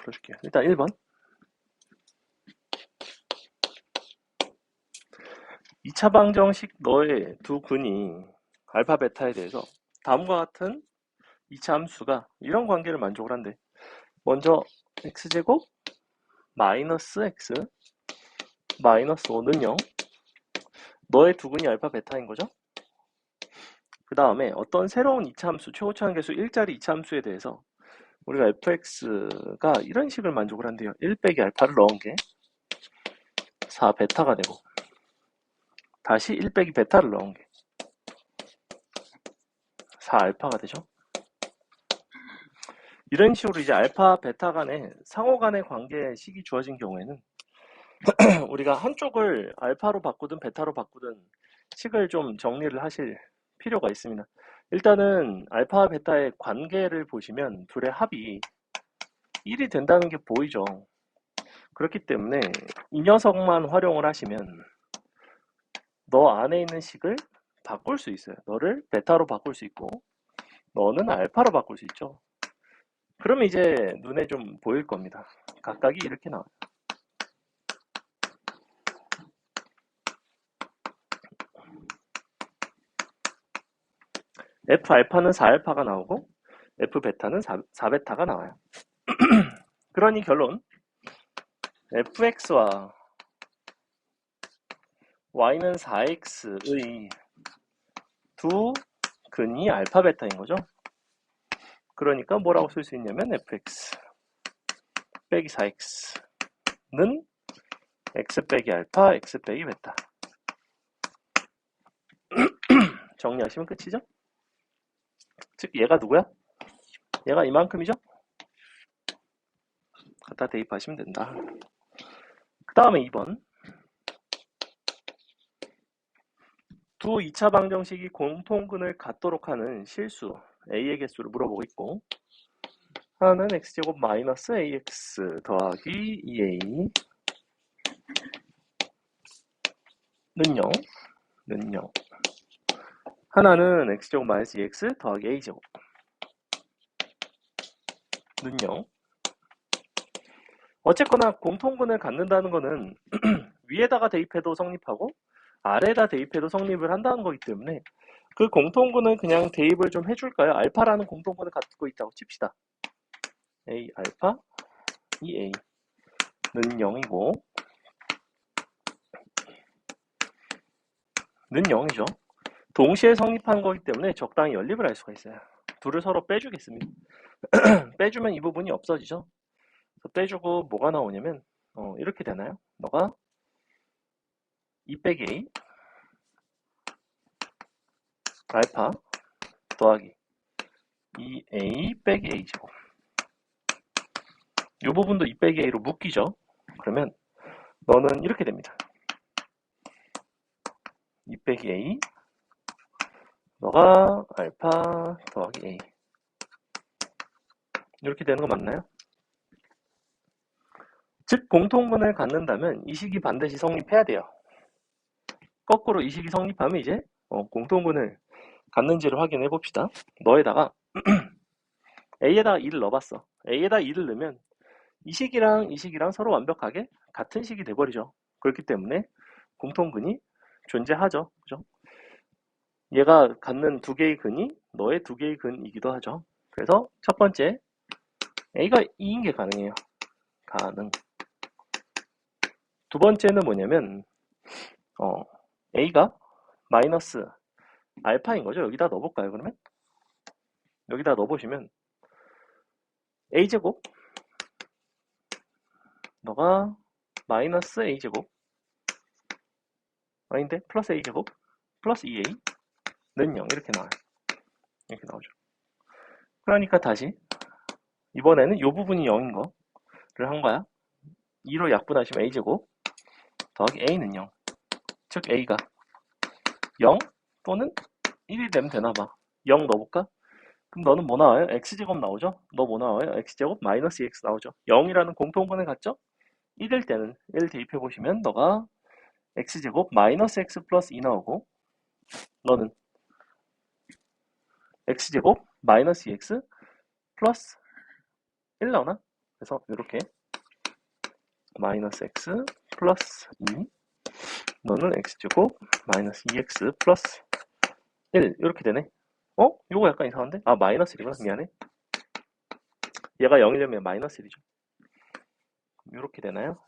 풀어줄게요. 일단 1번. 2차 방정식 너의 두 근이 알파, 베타에 대해서 다음과 같은 2차 함수가 이런 관계를 만족을 한대. 먼저 x제곱 마이너스 x 마이너스 5는 0. 너의 두 근이 알파, 베타인 거죠. 그 다음에 어떤 새로운 2차 함수, 최고차 한계수 1짜리 2차 함수에 대해서 우리가 fx가 이런 식을 만족을 한대요. 1 빼기 알파를 넣은 게 4 베타가 되고, 다시 1 빼기 베타를 넣은 게 4 알파가 되죠. 이런 식으로 이제 알파, 베타 간의 상호 간의 관계식이 주어진 경우에는 우리가 한쪽을 알파로 바꾸든 베타로 바꾸든 식을 좀 정리를 하실 필요가 있습니다. 일단은 알파, 베타의 관계를 보시면 둘의 합이 1이 된다는 게 보이죠. 그렇기 때문에 이 녀석만 활용을 하시면 너 안에 있는 식을 바꿀 수 있어요. 너를 베타로 바꿀 수 있고 너는 알파로 바꿀 수 있죠. 그러면 이제 눈에 좀 보일 겁니다. 각각이 이렇게 나와요. F 알파는 4알파가 나오고 F 베타는 4베타가 나와요. 그러니 결론 fx와 y는 4x의 두 근이 알파, 베타인 거죠. 그러니까 뭐라고 쓸 수 있냐면 fx 빼기 4x는 x 빼기 알파, x 빼기 베타. 정리하시면 끝이죠. 즉 얘가 누구야? 얘가 이만큼이죠. 갖다 대입하시면 된다. 그 다음에 2번. 두 2차 방정식이 공통근을 갖도록 하는 실수 a의 개수를 물어보고 있고, 하나는 x제곱 마이너스 ax 더하기 2a는 0, 하나는 x제곱 마이너스 2x 더하기 a제곱는 0. 어쨌거나 공통근을 갖는다는 거는 위에다가 대입해도 성립하고 아래에다 대입해도 성립을 한다는 거기 때문에 그 공통근을 그냥 대입을 좀 해줄까요? 알파라는 공통근을 갖고 있다고 칩시다. a 알파 2a는 0이고 는 0이죠. 동시에 성립한 거기 때문에 적당히 연립을 할 수가 있어요. 둘을 서로 빼주겠습니다. 빼주면 이 부분이 없어지죠. 그래서 빼주고 뭐가 나오냐면 이렇게 되나요? 너가 2 빼기 a 알파 더하기 2a 빼기 a제곱, 이 부분도 2 빼기 a로 묶이죠. 그러면 너는 이렇게 됩니다. 2 빼기 a 너가 알파 더하기 a 이렇게 되는 거 맞나요? 즉 공통근을 갖는다면 이 식이 반드시 성립해야 돼요. 거꾸로 이 식이 성립하면 이제 공통근을 갖는지를 확인해 봅시다. 너에다가 a에다가 2를 넣어봤어. a에다 2를 넣으면 이 식이랑 이 식이랑 서로 완벽하게 같은 식이 돼버리죠. 그렇기 때문에 공통근이 존재하죠. 그죠? 얘가 갖는 두 개의 근이 너의 두 개의 근이기도 하죠. 그래서 첫 번째 a가 2인 게 가능해요. 가능. 두 번째는 뭐냐면 a가 마이너스 알파인 거죠. 여기다 넣어볼까요? 그러면 여기다 넣어보시면 a제곱 너가 마이너스 a제곱 아닌데 플러스 a제곱 플러스 2a는 0 이렇게 나와요. 이렇게 나오죠. 그러니까 다시 이번에는 이 부분이 0인 거를 한 거야. 2로 약분하시면 a제곱 더하기 a는 0. 즉 a가 0 또는 1이 되면 되나봐. 0 넣어볼까? 그럼 너는 뭐 나와요? x제곱 나오죠? 너 뭐 나와요? x제곱 마이너스 2x 나오죠? 0이라는 공통분을 갖죠? 1일 때는 1 대입해보시면 너가 x제곱 마이너스 x 플러스 2 나오고 너는 x제곱 마이너스 2x 플러스 1 나오나? 그래서 이렇게 마이너스 x 플러스 2 너는 x제곱 마이너스 2x 플러스 1 이렇게 되네. 이거 약간 이상한데? 아 마이너스 1이구나. 미안해. 얘가 0이려면 마이너스 1이죠. 이렇게 되나요?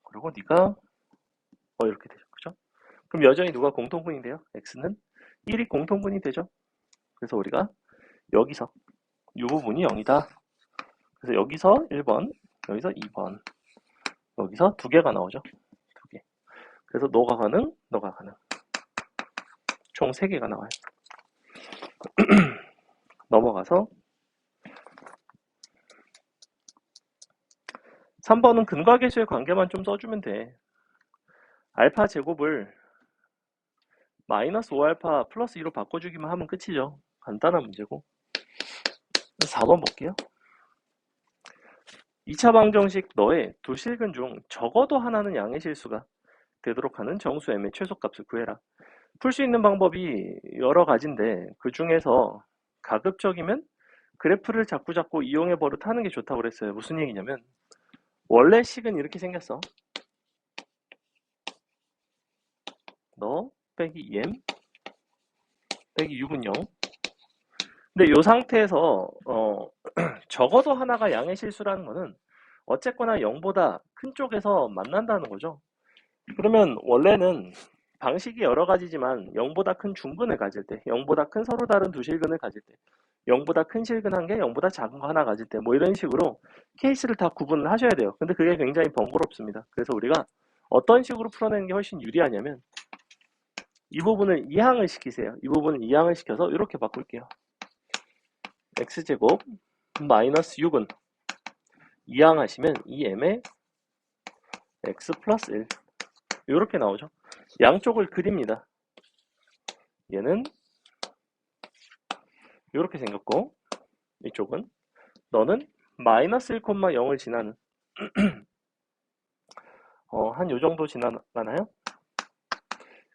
그리고 네가 이렇게 되죠. 그죠? 그럼 여전히 누가 공통분인데요? x는 1이 공통분이 되죠. 그래서 우리가 여기서 이 부분이 0이다. 그래서 여기서 1번, 여기서 2번, 여기서 두 개가 나오죠. 두 개. 그래서 너가 가능, 너가 가능. 총 3개가 나와요. 넘어가서 3번은 근과 계수의 관계만 좀 써주면 돼. 알파 제곱을 마이너스 5알파 플러스 2로 바꿔주기만 하면 끝이죠. 간단한 문제고. 4번 볼게요. 2차 방정식 너의 두 실근 중 적어도 하나는 양의 실수가 되도록 하는 정수 m의 최소값을 구해라. 풀 수 있는 방법이 여러 가지인데 그 중에서 가급적이면 그래프를 자꾸 이용해 버릇하는 게 좋다고 그랬어요. 무슨 얘기냐면 원래 식은 이렇게 생겼어. 너 빼기 2m 빼기 6은 0. 근데 이 상태에서 적어도 하나가 양의 실수라는 거는 어쨌거나 0보다 큰 쪽에서 만난다는 거죠. 그러면 원래는 방식이 여러 가지지만 0보다 큰 중근을 가질 때, 0보다 큰 서로 다른 두 실근을 가질 때, 0보다 큰 실근 한 개, 0보다 작은 거 하나 가질 때, 뭐 이런 식으로 케이스를 다 구분을 하셔야 돼요. 근데 그게 굉장히 번거롭습니다. 그래서 우리가 어떤 식으로 풀어내는 게 훨씬 유리하냐면 이 부분을 이항을 시키세요. 이 부분을 이항을 시켜서 이렇게 바꿀게요. x제곱 마이너스 6은 이항하시면 2m의 x 플러스 1 이렇게 나오죠. 양쪽을 그립니다. 얘는 이렇게 생겼고 이쪽은 너는 마이너스 1,0을 지나는 한 요 정도 지나가나요?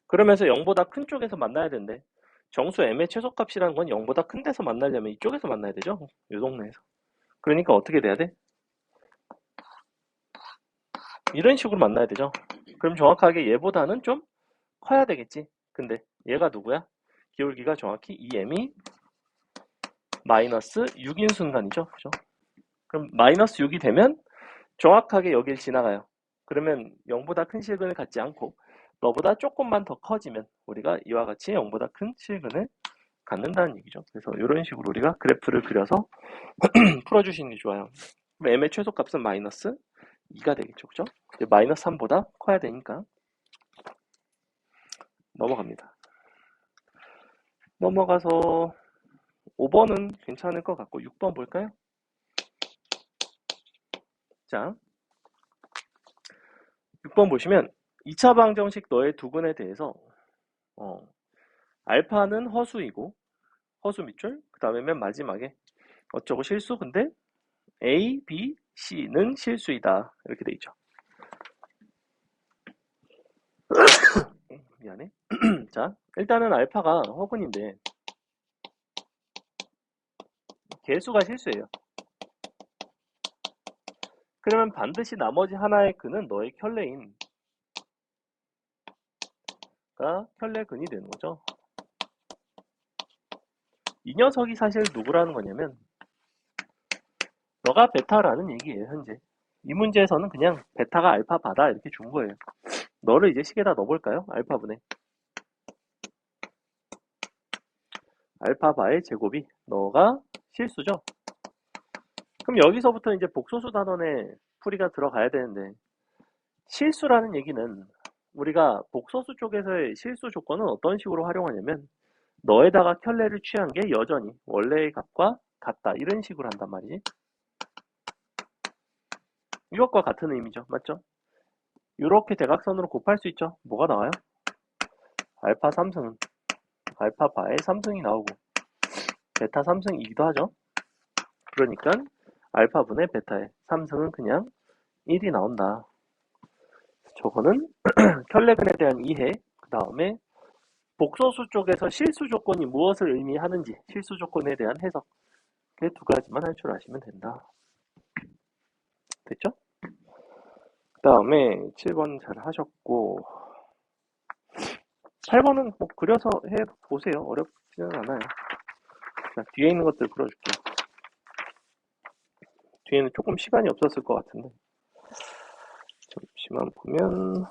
그러면서 0보다 큰 쪽에서 만나야 되는데 정수 m의 최소값이라는 건 0보다 큰 데서 만나려면 이쪽에서 만나야 되죠. 요 동네에서. 그러니까 어떻게 돼야 돼? 이런 식으로 만나야 되죠. 그럼 정확하게 얘보다는 좀 커야 되겠지. 근데 얘가 누구야? 기울기가 정확히 2m이 마이너스 6인 순간이죠. 그죠? 그럼 마이너스 6이 되면 정확하게 여길 지나가요. 그러면 0보다 큰 실근을 갖지 않고 너보다 조금만 더 커지면 우리가 이와 같이 0보다 큰 실근을 갖는다는 얘기죠. 그래서 이런 식으로 우리가 그래프를 그려서 풀어주시는 게 좋아요. 그럼 m의 최소값은 마이너스 2가 되겠죠. 그죠? 마이너스 3보다 커야 되니까 넘어갑니다. 넘어가서 5번은 괜찮을 것 같고 6번 볼까요? 자, 6번 보시면 2차 방정식 너의 두근에 대해서 알파는 허수이고 허수 밑줄 그 다음에 맨 마지막에 어쩌고 실수 근데 A, B, C는 실수이다 이렇게 돼 있죠. 미안해. 자, 일단은 알파가 허근인데 개수가 실수예요. 그러면 반드시 나머지 하나의 근은 너의 켤레인 켤레근이 되는 거죠. 이 녀석이 사실 누구라는 거냐면 너가 베타라는 얘기예요. 현재 이 문제에서는 그냥 베타가 알파 바다 이렇게 준 거예요. 너를 이제 식에다 넣어볼까요? 알파분의 알파 바의 제곱이 너가 실수죠. 그럼 여기서부터 이제 복소수 단원의 풀이가 들어가야 되는데 실수라는 얘기는 우리가 복소수 쪽에서의 실수 조건은 어떤 식으로 활용하냐면 너에다가 켤레를 취한 게 여전히 원래의 값과 같다 이런 식으로 한단 말이지. 이것과 같은 의미죠. 맞죠? 이렇게 대각선으로 곱할 수 있죠. 뭐가 나와요? 알파 3승은 알파 바의 3승이 나오고 베타 3승이기도 하죠. 그러니까 알파분의 베타의 3승은 그냥 1이 나온다. 저거는 켤레근에 대한 이해, 그 다음에 복소수 쪽에서 실수 조건이 무엇을 의미하는지 실수 조건에 대한 해석 두 가지만 할 줄 아시면 된다. 됐죠? 그 다음에 7번 잘 하셨고 8번은 뭐 그려서 해보세요. 어렵지는 않아요. 자, 뒤에 있는 것들 풀어줄게요. 뒤에는 조금 시간이 없었을 것 같은데 잠시만 보면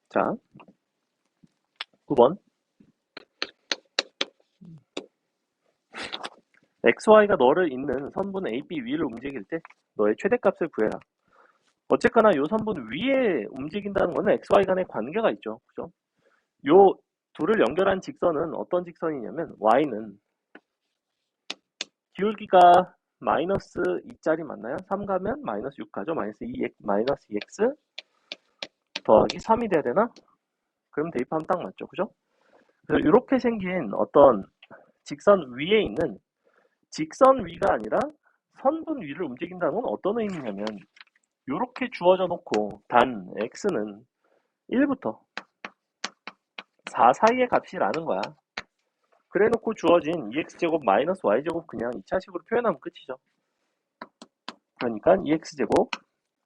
자 9번 XY가 너를 잇는 선분 AB 위를 움직일 때 너의 최대값을 구해라. 어쨌거나 요 선분 위에 움직인다는 거는 XY 간의 관계가 있죠. 그죠? 요 둘을 연결한 직선은 어떤 직선이냐면 Y는 기울기가 마이너스 2짜리 맞나요? 3 가면 마이너스 6 가죠? 마이너스 2x 더하기 3이 돼야 되나? 그럼 대입하면 딱 맞죠. 그죠? 그래서 이렇게 생긴 어떤 직선 위에 있는 직선 위가 아니라 선분 위를 움직인다는 건 어떤 의미냐면 이렇게 주어져 놓고 단 x는 1부터 4 사이의 값이라는 거야. 그래 놓고 주어진 2x제곱 마이너스 y제곱 그냥 2차식으로 표현하면 끝이죠. 그러니까 2x제곱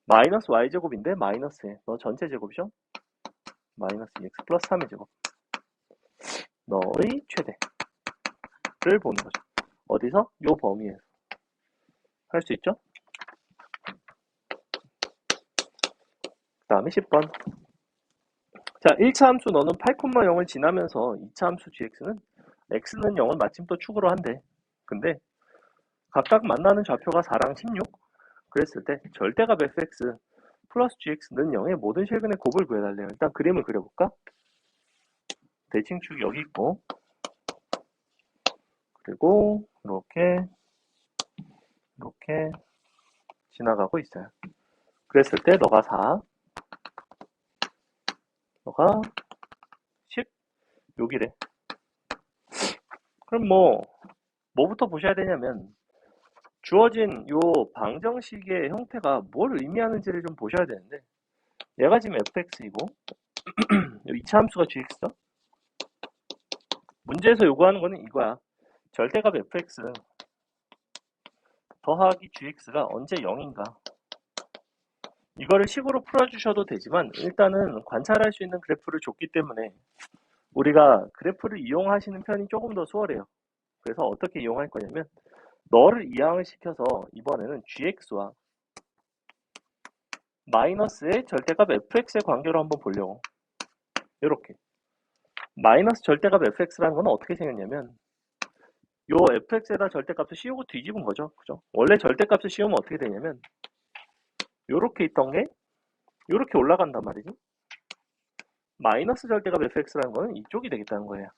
마이너스 y제곱인데 마이너스에 너 전체 제곱이죠? 마이너스 2x 플러스 3의 제곱 너의 최대를 보는 거죠. 어디서? 요 범위에서 할 수 있죠? 그 다음에 10번 자 1차 함수 너는 8,0을 지나면서 2차 함수 gx는 x는 0을 마침 또 축으로 한대. 근데 각각 만나는 좌표가 4랑 16 그랬을 때 절대값 fx 플러스 gx는 0의 모든 실근의 곱을 구해달래요. 일단 그림을 그려볼까? 대칭축이 여기 있고 그리고 이렇게 지나가고 있어요. 그랬을 때 너가 4 너가 10 여기래. 그럼 뭐부터 보셔야 되냐면 주어진 요 방정식의 형태가 뭘 의미하는지를 좀 보셔야 되는데 얘가 지금 fx이고 요 2차 함수가 gx죠. 문제에서 요구하는 거는 이거야. 절대값 fx 더하기 gx가 언제 0인가 이거를 식으로 풀어주셔도 되지만 일단은 관찰할 수 있는 그래프를 줬기 때문에 우리가 그래프를 이용하시는 편이 조금 더 수월해요. 그래서 어떻게 이용할 거냐면 너를 이항을 시켜서 이번에는 gx와 마이너스의 절대값 fx의 관계로 한번 보려고 이렇게 마이너스 절대값 fx라는 건 어떻게 생겼냐면 요 fx에다 절대값을 씌우고 뒤집은 거죠. 그죠? 원래 절대값을 씌우면 어떻게 되냐면 요렇게 있던 게 요렇게 올라간단 말이지. 마이너스 절대값 fx라는 거는 이쪽이 되겠다는 거예요.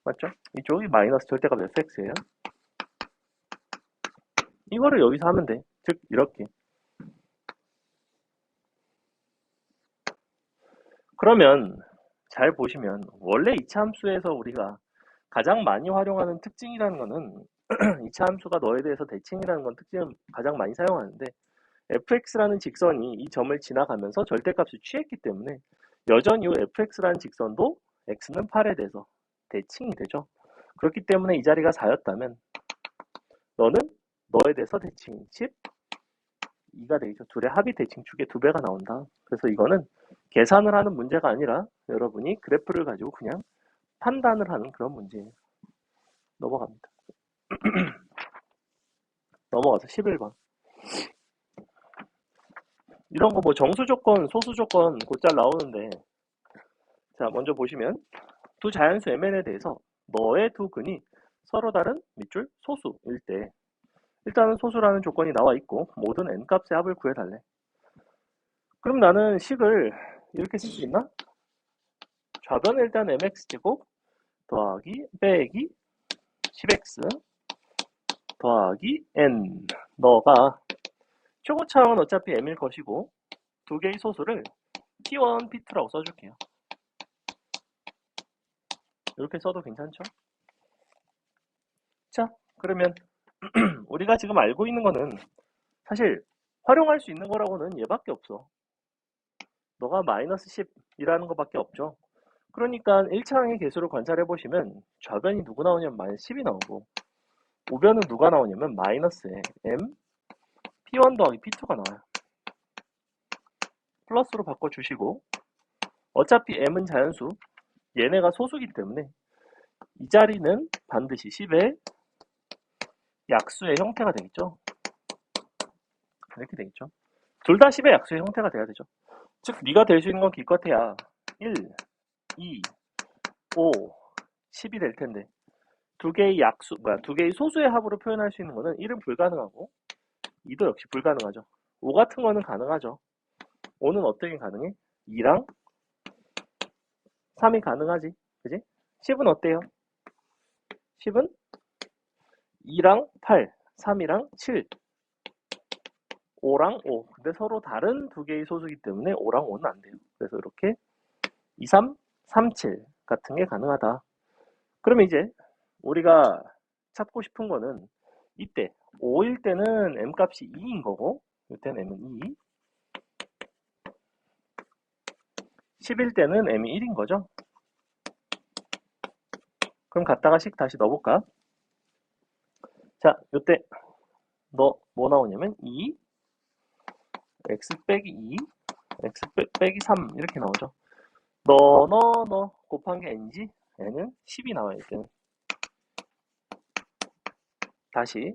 맞죠? 이쪽이 마이너스 절대값 fx예요. 이거를 여기서 하면 돼. 즉 이렇게. 그러면 잘 보시면 원래 이차 함수에서 우리가 가장 많이 활용하는 특징이라는 거는 이차 함수가 너에 대해서 대칭이라는 건 특징을 가장 많이 사용하는데 fx라는 직선이 이 점을 지나가면서 절대값을 취했기 때문에 여전히 이 fx라는 직선도 x는 8에 대해서 대칭이 되죠. 그렇기 때문에 이 자리가 4였다면 너는 너에 대해서 대칭 12가 되겠죠. 둘의 합이 대칭축의 2배가 나온다. 그래서 이거는 계산을 하는 문제가 아니라 여러분이 그래프를 가지고 그냥 판단을 하는 그런 문제예요. 넘어갑니다. 넘어가서 11번. 이런 거 정수 조건, 소수 조건 곧잘 나오는데 자 먼저 보시면 두 자연수 mn에 대해서 너의 두 근이 서로 다른 밑줄 소수일 때 일단은 소수라는 조건이 나와 있고 모든 n값의 합을 구해달래. 그럼 나는 식을 이렇게 쓸 수 있나? 좌변은 일단 mx제곱 더하기 빼기 10x 더하기 n 너가 최고차항은 어차피 m일 것이고 두 개의 소수를 t1, p2라고 써줄게요. 이렇게 써도 괜찮죠? 자 그러면 우리가 지금 알고 있는 거는 사실 활용할 수 있는 거라고는 얘밖에 없어. 너가 마이너스 10이라는 것밖에 없죠. 그러니까 1차항의 개수를 관찰해 보시면 좌변이 누구 나오냐면 마이너스 10이 나오고 우변은 누가 나오냐면 마이너스에 m p1 더하기 p2가 나와요. 플러스로 바꿔주시고 어차피 m은 자연수, 얘네가 소수기 때문에 이 자리는 반드시 10의 약수의 형태가 되겠죠. 이렇게 되겠죠. 둘 다 10의 약수의 형태가 돼야 되죠. 즉 네가 될 수 있는 건 기껏해야 1, 2, 5, 10이 될 텐데 두 개의 약수, 두 개의 소수의 합으로 표현할 수 있는 거는 1은 불가능하고 2도 역시 불가능하죠. 5 같은 거는 가능하죠. 5는 어떻게 가능해? 2랑 3이 가능하지. 그지? 10은 어때요? 10은 2랑 8, 3이랑 7, 5랑 5. 근데 서로 다른 두 개의 소수이기 때문에 5랑 5는 안 돼요. 그래서 이렇게 2, 3, 3, 7 같은 게 가능하다. 그러면 이제 우리가 찾고 싶은 거는 이때 5일 때는 m 값이 2인 거고 이때는 m은 2, 10일 때는 m이 1인 거죠. 그럼 갖다가 식 다시 넣어볼까? 자, 요때 너 뭐 나오냐면 2, x 빼기 2, x 빼기 3 이렇게 나오죠. 너 곱한 게 n지 n은 10이 나와요. 이때는 다시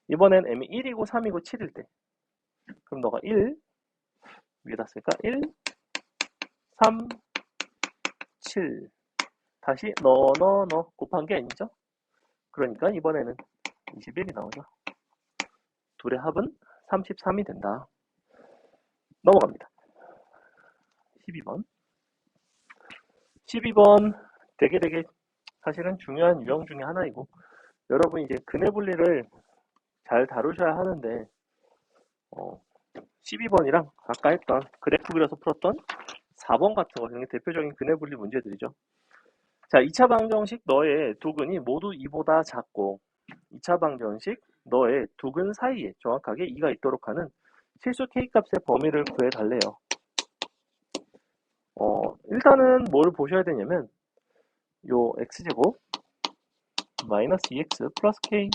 이번엔 m이 1이고 3이고 7일 때 그럼 너가 1 위에다 쓸까? 1, 3, 7 다시 너 곱한 게 n이죠. 그러니까 이번에는 21이 나오죠. 둘의 합은 33이 된다. 넘어갑니다. 12번 12번 되게 사실은 중요한 유형 중에 하나이고 여러분이 이제 근해 분리를 잘 다루셔야 하는데 12번이랑 아까 했던 그래프 그려서 풀었던 4번 같은 거 굉장히 대표적인 근해 분리 문제들이죠. 자, 2차 방정식 너의 두 근이 모두 2보다 작고 2차 방정식 너의 두 근 사이에 정확하게 2가 있도록 하는 실수 K값의 범위를 구해달래요. 일단은 뭘 보셔야 되냐면 요 x제곱 마이너스 2x 플러스 k는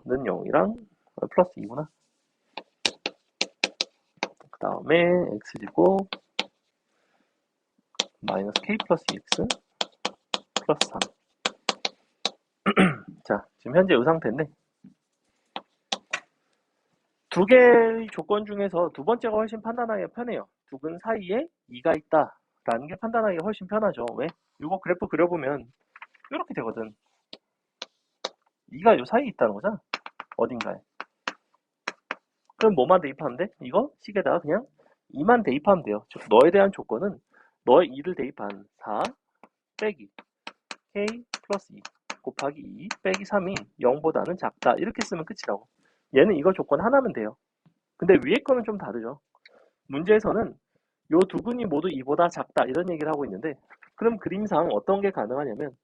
0이랑 플러스 2구나. 그 다음에 x제곱 마이너스 k 플러스 2x 플러스 3. 자, 지금 현재 이 상태인데 두 개의 조건 중에서 두 번째가 훨씬 판단하기가 편해요. 두 근 사이에 2가 있다 라는 게 판단하기가 훨씬 편하죠. 왜? 이거 그래프 그려보면 이렇게 되거든. 2가 요 사이에 있다는 거잖아. 어딘가에. 그럼 뭐만 대입하면 돼? 이거 식에다가 그냥 2만 대입하면 돼요. 즉 너에 대한 조건은 너의 2를 대입한 4 빼기 k 플러스 2 곱하기 2 빼기 3이 0보다는 작다. 이렇게 쓰면 끝이라고. 얘는 이거 조건 하나면 돼요. 근데 위에 거는 좀 다르죠. 문제에서는 요 두 근이 모두 2보다 작다 이런 얘기를 하고 있는데 그럼 그림상 어떤 게 가능하냐면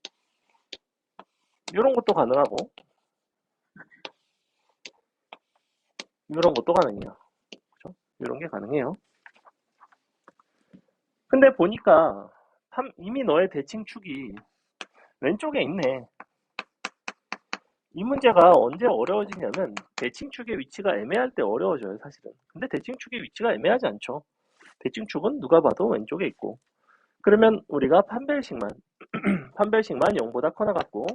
이런 것도 가능하고 이런 것도 가능해요. 그렇죠? 이런 게 가능해요. 근데 보니까 이미 너의 대칭축이 왼쪽에 있네. 이 문제가 언제 어려워지냐면 대칭축의 위치가 애매할 때 어려워져요, 사실은. 근데 대칭축의 위치가 애매하지 않죠. 대칭축은 누가 봐도 왼쪽에 있고. 그러면 우리가 판별식만 0보다 커나 같고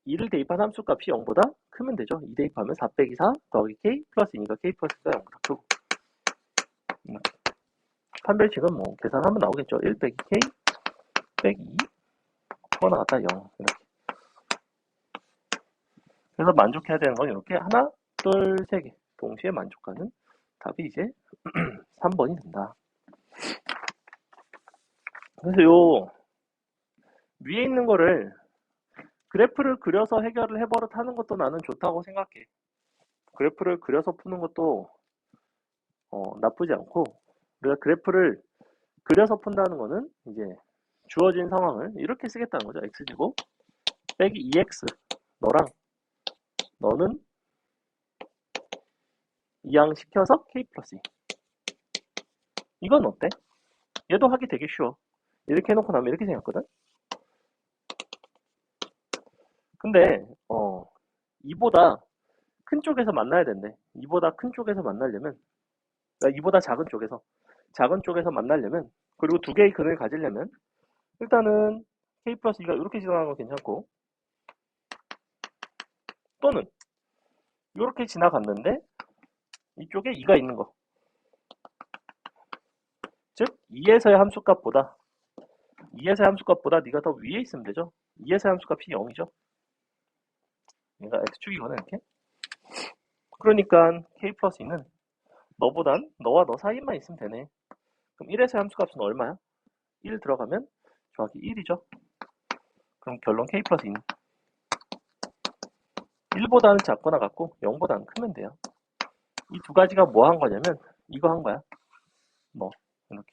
2를 대입한 함수값이 0보다 크면 되죠. 2 대입하면 4 빼기 4 더하기 k 플러스 2니까 k 플러스가 0보다 크고 판별식은 뭐 계산하면 나오겠죠. 1 빼기 k 빼기 2 커나 같다 0 이렇게. 그래서 만족해야 되는 건 이렇게 하나, 둘, 세 개 동시에 만족하는 답이 이제 3번이 된다. 그래서 요 위에 있는 거를 그래프를 그려서 해결을 해버릇 하는 것도 나는 좋다고 생각해. 그래프를 그려서 푸는 것도 나쁘지 않고 우리가 그래프를 그려서 푼다는 거는 이제 주어진 상황을 이렇게 쓰겠다는 거죠. x제곱 빼기 2x 너는 이항시켜서 k 플러스 2 이건 어때? 얘도 하기 되게 쉬워. 이렇게 해놓고 나면 이렇게 생겼거든? 근데, 이보다 큰 쪽에서 만나야 된대. 이보다 큰 쪽에서 만나려면, 이보다 작은 쪽에서 만나려면, 그리고 두 개의 근을 가지려면, 일단은 k 플러스 2가 이렇게 지나가는 건 괜찮고, 또는 이렇게 지나갔는데, 이쪽에 2가 있는 거. 즉, 2에서의 함수값보다, 2에서의 함수값보다 네가 더 위에 있으면 되죠. 2에서의 함수값이 0이죠. 얘가 x축이거든, 이렇게. 그러니까 k 플러스 2는 너와 너 사이만 있으면 되네. 그럼 1에서의 함수값은 얼마야? 1 들어가면 정확히 1이죠. 그럼 결론 k 플러스 2는 1보다는 작거나 같고 0보다는 크면 돼요. 이 두 가지가 뭐 한 거냐면 이거 한 거야. 뭐 이렇게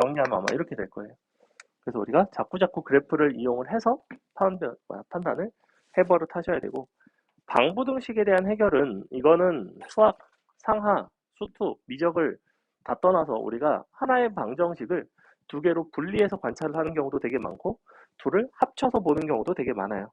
정리하면 아마 이렇게 될 거예요. 그래서 우리가 자꾸자꾸 그래프를 이용을 해서 판단을 해버릇 하셔야 되고, 방부등식에 대한 해결은 이거는 수학, 상하, 수투, 미적을 다 떠나서 우리가 하나의 방정식을 두 개로 분리해서 관찰을 하는 경우도 되게 많고, 둘을 합쳐서 보는 경우도 되게 많아요.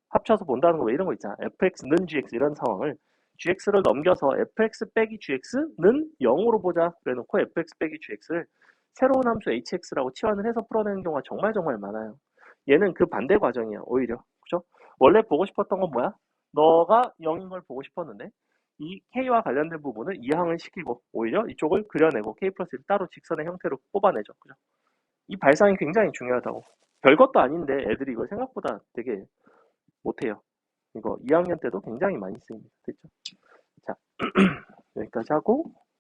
합쳐서 본다는 거 왜 이런 거 있잖아. fx는 gx 이런 상황을 gx를 넘겨서 fx 빼기 gx는 0으로 보자 그래놓고 fx 빼기 gx를 새로운 함수 hx라고 치환을 해서 풀어내는 경우가 정말 정말 많아요. 얘는 그 반대 과정이야, 오히려. 그죠? 원래 보고 싶었던 건 뭐야? 너가 0인 걸 보고 싶었는데 이 k와 관련된 부분을 이항을 시키고 오히려 이쪽을 그려내고 k 플러스 1을 따로 직선의 형태로 뽑아내죠. 그죠? 이 발상이 굉장히 중요하다고. 별것도 아닌데 애들이 이걸 생각보다 되게 못해요. 이거 2학년 때도 굉장히 많이 쓰입니다. 됐죠? 자, 여기까지 하고